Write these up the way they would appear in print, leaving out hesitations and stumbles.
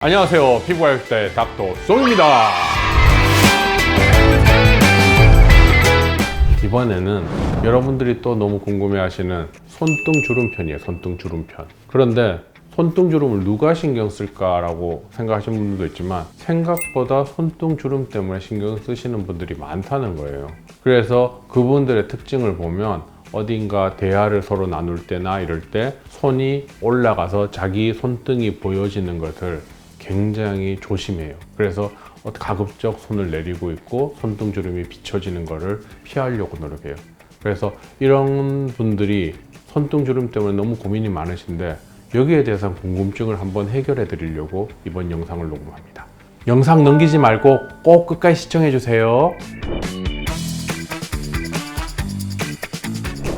안녕하세요. 피부과학대 닥터 송입니다. 이번에는 여러분들이 또 너무 궁금해하시는 손등주름편이에요. 손등주름편. 그런데 손등주름을 누가 신경 쓸까라고 생각하시는 분들도 있지만 생각보다 손등주름 때문에 신경 쓰시는 분들이 많다는 거예요. 그래서 그분들의 특징을 보면 어딘가 대화를 서로 나눌 때나 이럴 때 손이 올라가서 자기 손등이 보여지는 것을 굉장히 조심해요. 그래서 가급적 손을 내리고 있고 손등주름이 비춰지는 것을 피하려고 노력해요. 그래서 이런 분들이 손등주름 때문에 너무 고민이 많으신데 여기에 대해서 궁금증을 한번 해결해 드리려고 이번 영상을 녹음합니다. 영상 넘기지 말고 꼭 끝까지 시청해 주세요.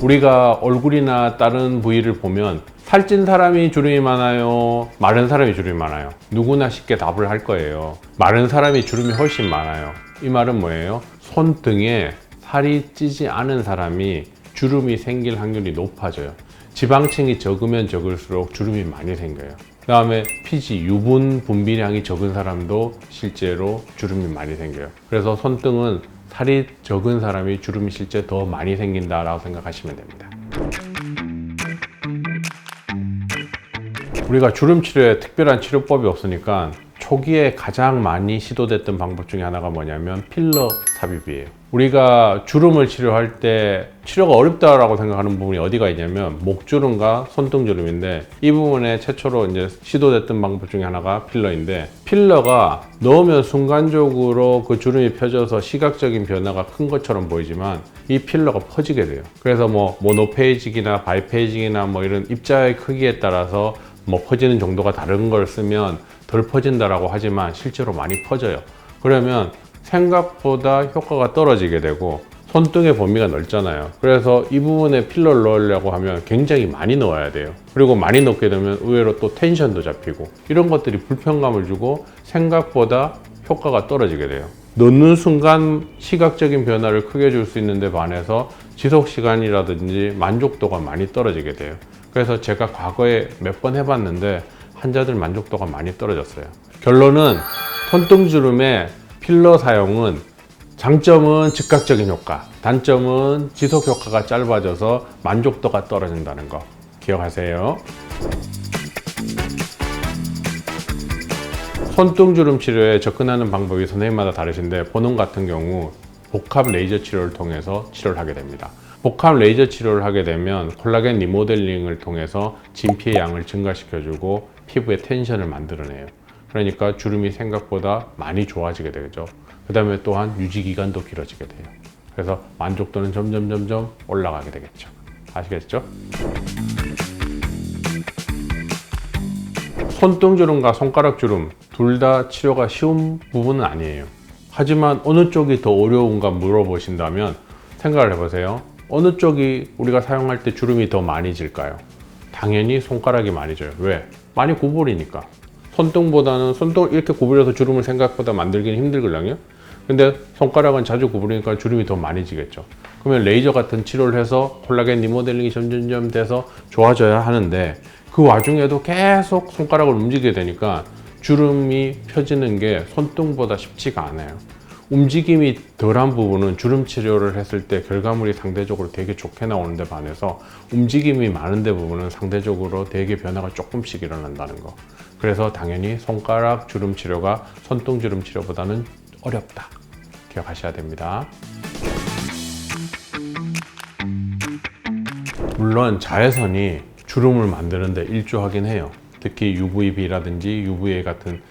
우리가 얼굴이나 다른 부위를 보면 살찐 사람이 주름이 많아요? 마른 사람이 주름이 많아요? 누구나 쉽게 답을 할 거예요. 마른 사람이 주름이 훨씬 많아요. 이 말은 뭐예요? 손등에 살이 찌지 않은 사람이 주름이 생길 확률이 높아져요. 지방층이 적으면 적을수록 주름이 많이 생겨요. 그 다음에 피지, 유분 분비량이 적은 사람도 실제로 주름이 많이 생겨요. 그래서 손등은 살이 적은 사람이 주름이 실제 더 많이 생긴다라고 생각하시면 됩니다. 우리가 주름 치료에 특별한 치료법이 없으니까 초기에 가장 많이 시도됐던 방법 중에 하나가 뭐냐면 필러 삽입이에요. 우리가 주름을 치료할 때 치료가 어렵다라고 생각하는 부분이 어디가 있냐면 목주름과 손등주름인데 이 부분에 최초로 이제 시도됐던 방법 중에 하나가 필러인데 필러가 넣으면 순간적으로 그 주름이 펴져서 시각적인 변화가 큰 것처럼 보이지만 이 필러가 퍼지게 돼요. 그래서 뭐 모노페이직이나 바이페이직이나 뭐 이런 입자의 크기에 따라서 뭐 퍼지는 정도가 다른 걸 쓰면 덜 퍼진다라고 하지만 실제로 많이 퍼져요. 그러면 생각보다 효과가 떨어지게 되고 손등의 범위가 넓잖아요. 그래서 이 부분에 필러를 넣으려고 하면 굉장히 많이 넣어야 돼요. 그리고 많이 넣게 되면 의외로 또 텐션도 잡히고 이런 것들이 불편감을 주고 생각보다 효과가 떨어지게 돼요. 넣는 순간 시각적인 변화를 크게 줄 수 있는데 반해서 지속 시간이라든지 만족도가 많이 떨어지게 돼요. 그래서 제가 과거에 몇 번 해봤는데 환자들 만족도가 많이 떨어졌어요. 결론은 손등주름의 필러 사용은 장점은 즉각적인 효과, 단점은 지속 효과가 짧아져서 만족도가 떨어진다는 거 기억하세요. 손등주름 치료에 접근하는 방법이 선생님마다 다르신데 본원 같은 경우 복합 레이저 치료를 통해서 치료를 하게 됩니다. 복합 레이저 치료를 하게 되면 콜라겐 리모델링을 통해서 진피의 양을 증가시켜주고 피부의 텐션을 만들어내요. 그러니까 주름이 생각보다 많이 좋아지게 되죠. 그 다음에 또한 유지기간도 길어지게 돼요. 그래서 만족도는 점점 올라가게 되겠죠. 아시겠죠? 손등주름과 손가락주름 둘 다 치료가 쉬운 부분은 아니에요. 하지만 어느 쪽이 더 어려운가 물어보신다면 생각을 해보세요. 어느 쪽이 우리가 사용할 때 주름이 더 많이 질까요? 당연히 손가락이 많이 져요. 왜? 많이 구부리니까. 손등보다는 손등 이렇게 구부려서 주름을 생각보다 만들기는 힘들걸랑요. 근데 손가락은 자주 구부리니까 주름이 더 많이 지겠죠. 그러면 레이저 같은 치료를 해서 콜라겐 리모델링이 점점 돼서 좋아져야 하는데 그 와중에도 계속 손가락을 움직이게 되니까 주름이 펴지는 게 손등보다 쉽지가 않아요. 움직임이 덜한 부분은 주름 치료를 했을 때 결과물이 상대적으로 되게 좋게 나오는데 반해서 움직임이 많은 데 부분은 상대적으로 되게 변화가 조금씩 일어난다는 거. 그래서 당연히 손가락 주름 치료가 손등 주름 치료보다는 어렵다. 기억하셔야 됩니다. 물론 자외선이 주름을 만드는데 일조하긴 해요. 특히 UVB라든지 UVA 같은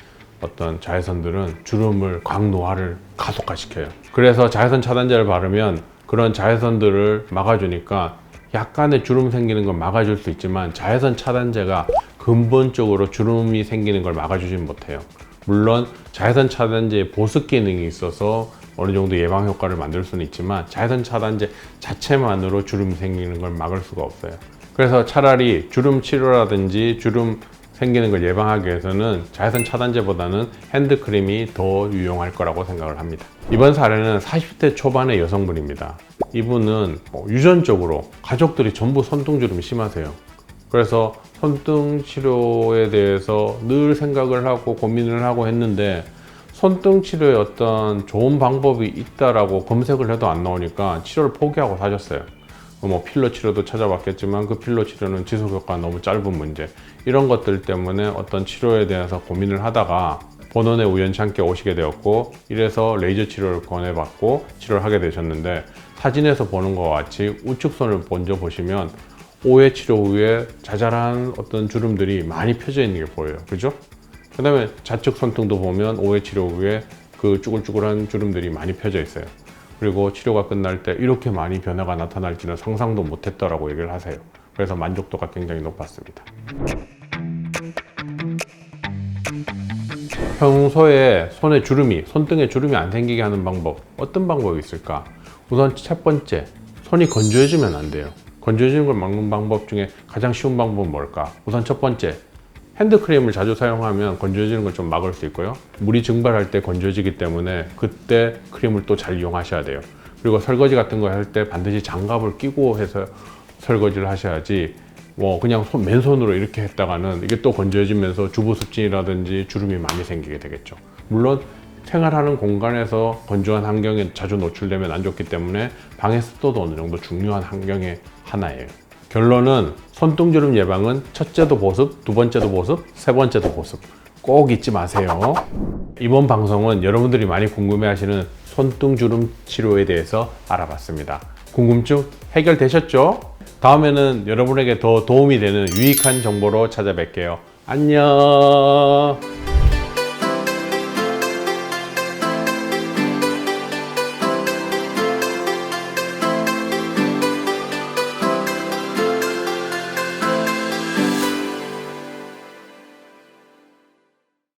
어떤 자외선들은 주름을 광노화를 가속화시켜요. 그래서 자외선 차단제를 바르면 그런 자외선들을 막아주니까 약간의 주름 생기는 걸 막아줄 수 있지만 자외선 차단제가 근본적으로 주름이 생기는 걸 막아주진 못해요. 물론 자외선 차단제에 보습 기능이 있어서 어느 정도 예방 효과를 만들 수는 있지만 자외선 차단제 자체만으로 주름이 생기는 걸 막을 수가 없어요. 그래서 차라리 주름 치료라든지 주름 생기는 걸 예방하기 위해서는 자외선 차단제보다는 핸드크림이 더 유용할 거라고 생각을 합니다. 이번 사례는 40대 초반의 여성분입니다. 이분은 유전적으로 가족들이 전부 손등주름이 심하세요. 그래서 손등 치료에 대해서 늘 생각을 하고 고민을 하고 했는데 손등 치료에 어떤 좋은 방법이 있다라고 검색을 해도 안 나오니까 치료를 포기하고 사셨어요. 뭐 필러 치료도 찾아봤겠지만 그 필러 치료는 지속 효과가 너무 짧은 문제, 이런 것들 때문에 어떤 치료에 대해서 고민을 하다가 본원에 우연찮게 오시게 되었고, 이래서 레이저 치료를 권해받고 치료를 하게 되셨는데, 사진에서 보는 것과 같이 우측손을 먼저 보시면 5회 치료 후에 자잘한 어떤 주름들이 많이 펴져 있는 게 보여요. 그죠? 그 다음에 좌측 손등도 보면 5회 치료 후에 그 쭈글쭈글한 주름들이 많이 펴져 있어요. 그리고 치료가 끝날 때 이렇게 많이 변화가 나타날지는 상상도 못했다라고 얘기를 하세요. 그래서 만족도가 굉장히 높았습니다. 평소에 손에 주름이, 손등에 주름이 안 생기게 하는 방법, 어떤 방법이 있을까? 우선 첫 번째, 손이 건조해지면 안 돼요. 건조해지는 걸 막는 방법 중에 가장 쉬운 방법은 뭘까? 우선 첫 번째, 핸드크림을 자주 사용하면 건조해지는 걸 좀 막을 수 있고요. 물이 증발할 때 건조해지기 때문에 그때 크림을 또 잘 이용하셔야 돼요. 그리고 설거지 같은 거 할 때 반드시 장갑을 끼고 해서 설거지를 하셔야지, 뭐 그냥 맨손으로 이렇게 했다가는 이게 또 건조해지면서 주부습진이라든지 주름이 많이 생기게 되겠죠. 물론 생활하는 공간에서 건조한 환경에 자주 노출되면 안 좋기 때문에 방의 습도도 어느 정도 중요한 환경의 하나예요. 결론은 손등주름 예방은 첫째도 보습, 두 번째도 보습, 세 번째도 보습 꼭 잊지 마세요. 이번 방송은 여러분들이 많이 궁금해하시는 손등주름 치료에 대해서 알아봤습니다. 궁금증 해결되셨죠? 다음에는 여러분에게 더 도움이 되는 유익한 정보로 찾아뵐게요. 안녕.